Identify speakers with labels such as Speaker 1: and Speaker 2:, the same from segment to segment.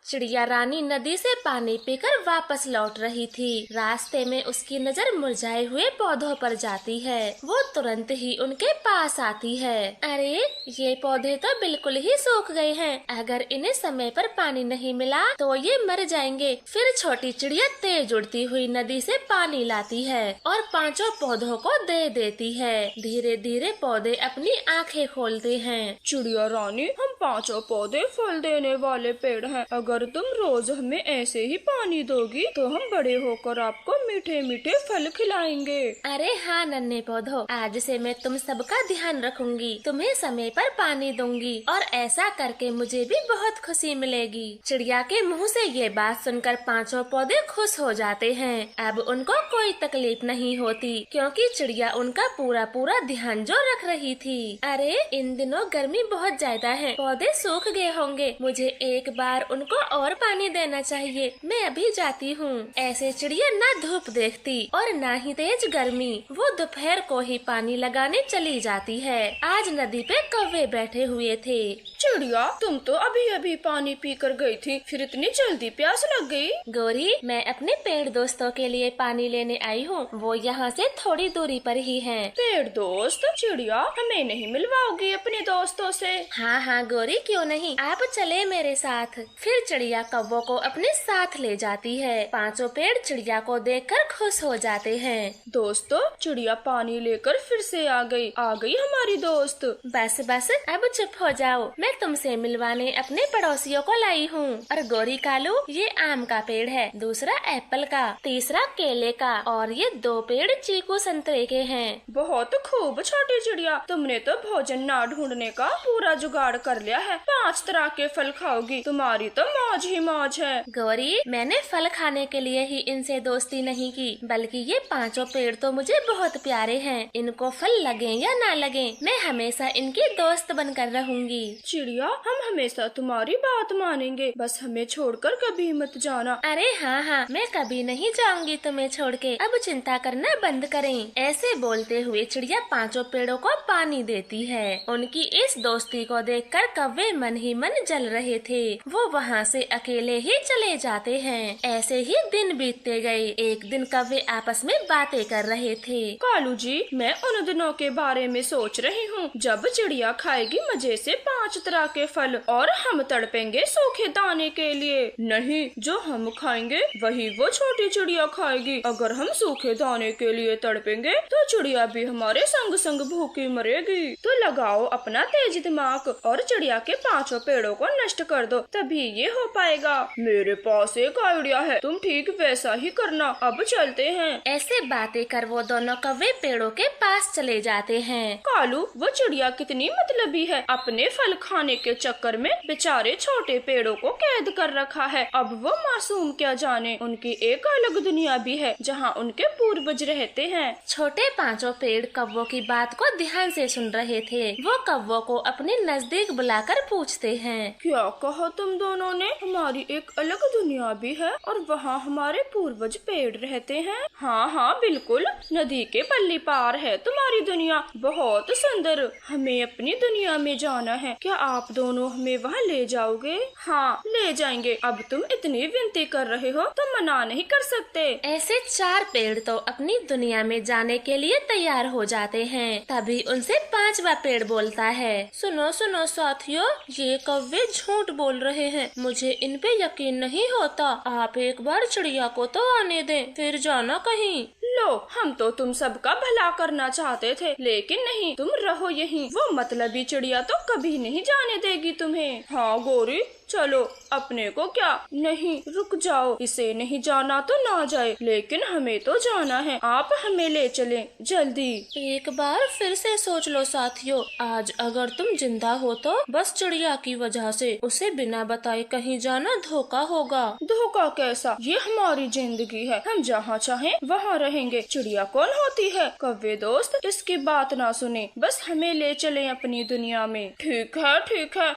Speaker 1: चिड़िया रानी नदी से पानी पीकर वापस लौट रही थी। रास्ते में उसकी नजर मुरझाए हुए पौधों पर जाती है। वो तुरंत ही उनके पास आती है। अरे ये पौधे तो बिल्कुल ही सूख गए हैं। अगर इन्हें समय पर पानी नहीं मिला तो ये मर जाएंगे। फिर छोटी चिड़िया तेज उड़ती हुई नदी से पानी लाती है और पांचों पौधों को दे देती है। धीरे धीरे पौधे अपनी आंखें खोलते हैं।
Speaker 2: चिड़िया रानी, हम पांचों पौधे फल देने वाले पेड़ हैं। अगर तुम रोज हमें ऐसे ही पानी दोगी तो हम बड़े होकर आपको मीठे मीठे फल खिलाएंगे।
Speaker 1: अरे हाँ नन्हे पौधों, आज से मैं तुम सबका ध्यान रखूंगी, तुम्हें समय पर पानी दूंगी और ऐसा करके मुझे भी बहुत खुशी मिलेगी। चिड़िया के मुंह से ये बात सुनकर पांचों पौधे खुश हो जाते हैं। अब उनको कोई तकलीफ नहीं होती क्योंकि चिड़िया उनका पूरा पूरा ध्यान जो रख रही थी। अरे इन दिनों गर्मी बहुत ज्यादा है, पौधे सूख गए होंगे, मुझे एक बार उनको और पानी देना चाहिए। मैं अभी जाती हूँ। ऐसे चिड़िया ना धूप देखती और ना ही तेज गर्मी। वो दोपहर को ही पानी लगाने चली जाती है। आज नदी पे कौवे बैठे हुए थे।
Speaker 2: चिड़िया, तुम तो अभी अभी पानी पीकर गई थी, फिर इतनी जल्दी प्यास लग गई?
Speaker 1: गौरी, मैं अपने पेड़ दोस्तों के लिए पानी लेने आई हूँ। वो यहाँ से थोड़ी दूरी पर ही हैं।
Speaker 2: पेड़ दोस्त? चिड़िया, हमें नहीं मिलवाओगी अपने दोस्तों से?
Speaker 1: हाँ हाँ गौरी, क्यों नहीं, आप चले मेरे साथ। फिर चिड़िया कौवों को अपने साथ ले जाती है। पांचों पेड़ चिड़िया को देखकर खुश हो जाते हैं।
Speaker 2: दोस्तों, चिड़िया पानी लेकर फिर से आ गई हमारी दोस्त।
Speaker 1: बस बस, अब चुप हो जाओ। मैं तुमसे मिलवाने अपने पड़ोसियों को लाई हूँ। और गौरी कालू, ये आम का पेड़ है, दूसरा एप्पल का, तीसरा केले का और ये 2 पेड़ चीकू संतरे के हैं।
Speaker 2: बहुत खूब छोटी चिड़िया, तुमने तो भोजन ना ढूंढने का पूरा जुगाड़ कर लिया है। 5 तरह के फल खाओगी, तुम्हारी तो मौज ही मौज है।
Speaker 1: गौरी, मैंने फल खाने के लिए ही इनसे दोस्ती नहीं की, बल्कि ये पांचों पेड़ तो मुझे बहुत प्यारे हैं। इनको फल लगे या ना लगे, मैं हमेशा इनकी दोस्त बनकर रहूंगी।
Speaker 2: चिड़िया, हम हमेशा तुम्हारी बात मानेंगे, बस हमें छोड़कर कभी मत जाना।
Speaker 1: अरे हाँ हाँ, मैं कभी नहीं जाऊंगी तुम्हें छोड़ के। अब चिंता करना बंद करें। ऐसे बोलते हुए चिड़िया पांचों पेड़ों को पानी देती है। उनकी इस दोस्ती को देखकर कौवे मन ही मन जल रहे थे। वो वहाँ से अकेले ही चले जाते हैं। ऐसे ही दिन बीतते गए। एक दिन कौवे आपस में बातें कर रहे थे।
Speaker 2: कालू जी, मैं उन दिनों के बारे में सोच रही हूँ जब चिड़िया खाएगी मजे से 5 तरह के फल और हम तड़पेंगे सूखे दाने के लिए। नहीं, जो हम खाएंगे वही वो छोटी चिड़िया खाएगी। अगर हम सूखे दाने के लिए तड़पेंगे तो चिड़िया भी हमारे संग संग भूखी मरेगी। तो लगाओ अपना तेज दिमाग और चिड़िया के 5 पेड़ों को नष्ट कर दो, तभी ये हो पाएगा। मेरे पास एक आइडिया है, तुम ठीक वैसा ही करना। अब चलते हैं।
Speaker 1: ऐसे बातें कर वो दोनों कौवे पेड़ों के पास चले जाते हैं।
Speaker 2: कालू, वो चिड़िया कितनी मतलबी है, अपने फल खाने के चक्कर में बेचारे छोटे पेड़ों को कैद कर रखा है। अब वो मासूम क्या जाने, उनकी एक अलग दुनिया भी है जहाँ उनके पूर्वज रहते हैं।
Speaker 1: छोटे पांचों पेड़ कौवों की बात को ध्यान से सुन रहे थे। वो कौवों को अपने नजदीक बुलाकर पूछते हैं,
Speaker 2: क्या कहा तुम दोनों ने? हमारी एक अलग दुनिया भी है और वहाँ हमारे पूर्वज पेड़ रहते हैं? हाँ हाँ बिल्कुल, नदी के पल्ली पार है तुम्हारी दुनिया, बहुत सुंदर। हमें अपनी दुनिया में जाना है, क्या आप दोनों हमें वहाँ ले जाओगे? हाँ, ले जाएंगे। अब तुम इतनी विनती कर रहे हो तो मना नहीं कर सकते।
Speaker 1: ऐसे 4 पेड़ तो अपनी दुनिया में जाने के लिए तैयार हो जाते हैं। तभी उनसे 5वां पेड़ बोलता है, सुनो सुनो साथियों, ये कौवे झूठ बोल रहे हैं, मुझे इन पे यकीन नहीं होता। आप एक बार चिड़िया को तो आने दें, फिर जाना कहीं।
Speaker 2: लो, हम तो तुम सबका भला करना चाहते थे, लेकिन नहीं, तुम रहो यहीं। वो मतलबी चिड़िया तो कभी नहीं जाने देगी तुम्हें। हाँ गौरी, चलो, अपने को क्या। नहीं, रुक जाओ, इसे नहीं जाना तो ना जाए, लेकिन हमें तो जाना है। आप हमें ले चलें जल्दी।
Speaker 1: एक बार फिर से सोच लो साथियों, आज अगर तुम जिंदा हो तो बस चिड़िया की वजह से उसे बिना बताए कहीं जाना धोखा होगा।
Speaker 2: धोखा कैसा? ये हमारी जिंदगी है, हम जहाँ चाहें वहाँ रहेंगे। चिड़िया कौन होती है? कौवे दोस्त, इसकी बात ना सुने, बस हमें ले चले अपनी दुनिया में। ठीक है,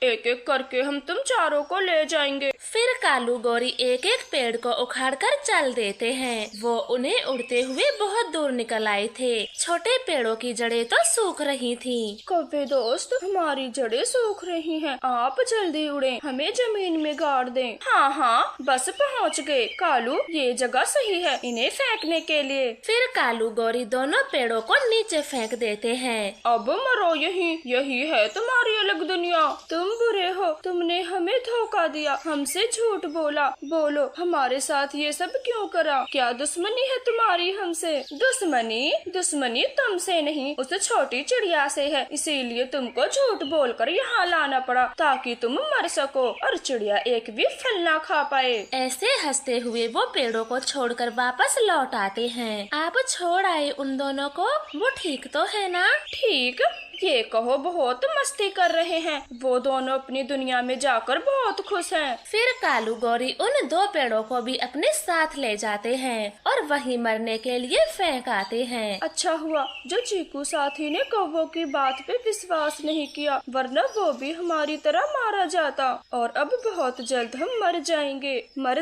Speaker 2: एक एक करके हम तुम चारों चारों को ले जाएंगे।
Speaker 1: फिर कालू गौरी एक एक पेड़ को उखाड़कर चल देते हैं। वो उन्हें उड़ते हुए बहुत दूर निकल आए थे। छोटे पेड़ों की जड़ें तो सूख रही थीं।
Speaker 2: कौवे दोस्त, हमारी जड़ें सूख रही हैं, आप जल्दी उड़ें, हमें जमीन में गाड़ दें। हाँ हाँ, बस पहुँच गए। कालू, ये जगह सही है इन्हें फेंकने के लिए।
Speaker 1: फिर कालू गौरी दोनों पेड़ों को नीचे फेंक देते हैं।
Speaker 2: अब मरो यही है तुम्हारी अलग दुनिया। तुम बुरे हो, तुमने हमें धोखा दिया, हमसे झूठ बोला। बोलो, हमारे साथ ये सब क्यों करा? क्या दुश्मनी है तुम्हारी हमसे? दुश्मनी तुमसे नहीं, उस छोटी चिड़िया से है। इसीलिए तुमको झूठ बोलकर यहाँ लाना पड़ा, ताकि तुम मर सको और चिड़िया एक भी फल ना खा पाए।
Speaker 1: ऐसे हंसते हुए वो पेड़ों को छोड़कर वापस लौट आते हैं। आप छोड़ आए उन दोनों को, वो ठीक तो है ना?
Speaker 2: ठीक, ये कहो बहुत मस्ती कर रहे हैं। वो दोनों अपनी दुनिया में जाकर बहुत खुश हैं।
Speaker 1: फिर कालू गौरी उन दो पेड़ों को भी अपने साथ ले जाते हैं और वहीं मरने के लिए फेंक आते हैं।
Speaker 2: अच्छा हुआ जो चीकू साथी ने कौवों की बात पे विश्वास नहीं किया, वरना वो भी हमारी तरह मारा जाता और अब बहुत जल्द हम मर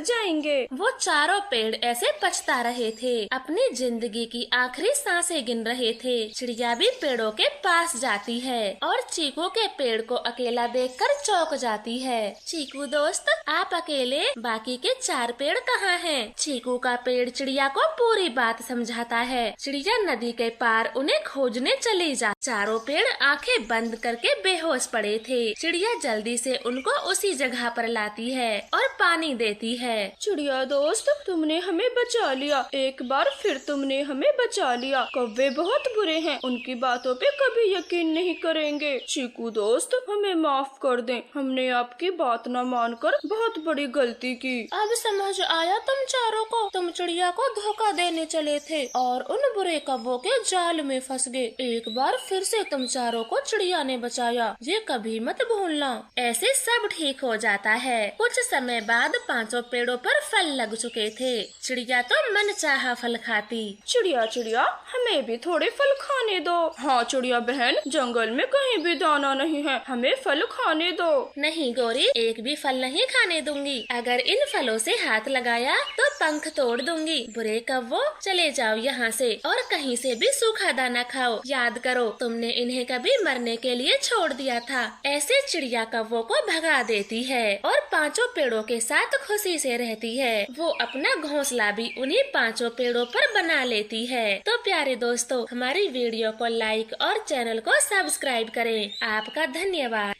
Speaker 2: जाएंगे।
Speaker 1: वो चारों पेड़ ऐसे पछता रहे थे, अपनी जिंदगी की आखिरी सांसें गिन रहे थे। चिड़िया भी पेड़ों के पास जाती है और चीकू के पेड़ को अकेला देखकर चौंक जाती है। चीकू दोस्त, आप अकेले, बाकी के 4 पेड़ कहाँ हैं? चीकू का पेड़ चिड़िया को पूरी बात समझाता है। चिड़िया नदी के पार उन्हें खोजने चली जा। चारों पेड़ आंखें बंद करके बेहोश पड़े थे। चिड़िया जल्दी से उनको उसी जगह पर लाती है और पानी देती है।
Speaker 2: चिड़िया दोस्त, तुमने हमें बचा लिया, एक बार फिर तुमने हमें बचा लिया। कौवे बहुत बुरे हैं, उनकी बातों पे कभी यकीन नहीं करेंगे। चीकू दोस्त, हमें माफ कर दें, हमने आपकी बात न मानकर बहुत बड़ी गलती की।
Speaker 1: अब समझ आया तुम चारों को, तुम चिड़िया को धोखा देने चले थे और उन बुरे कौवों के जाल में फंस गए। एक बार फिर से तुम चारों को चिड़िया ने बचाया, ये कभी मत भूलना। ऐसे सब ठीक हो जाता है। कुछ समय बाद 5 पेड़ों पर फल लग चुके थे। चिड़िया तो मनचाहा फल खाती।
Speaker 2: चिड़िया, हमें भी थोड़े फल खाने दो। हाँ चिड़िया बहन, जंगल में कहीं भी दाना नहीं है, हमें फल खाने दो।
Speaker 1: नहीं गौरी, एक भी फल नहीं खाने दूंगी। अगर इन फलों से हाथ लगाया तो पंख तोड़ दूंगी। बुरे कौवों, चले जाओ यहाँ से और कहीं से भी सूखा दाना खाओ। याद करो, तुमने इन्हें कभी मरने के लिए छोड़ दिया था। ऐसे चिड़िया कौवों को भगा देती है और 5 पेड़ों के साथ खुशी से रहती है। वो अपना घोंसला भी उन्हीं 5 पेड़ों पर बना लेती है। तो प्यारे दोस्तों, हमारी वीडियो को लाइक और चैनल को सब्सक्राइब करें। आपका धन्यवाद।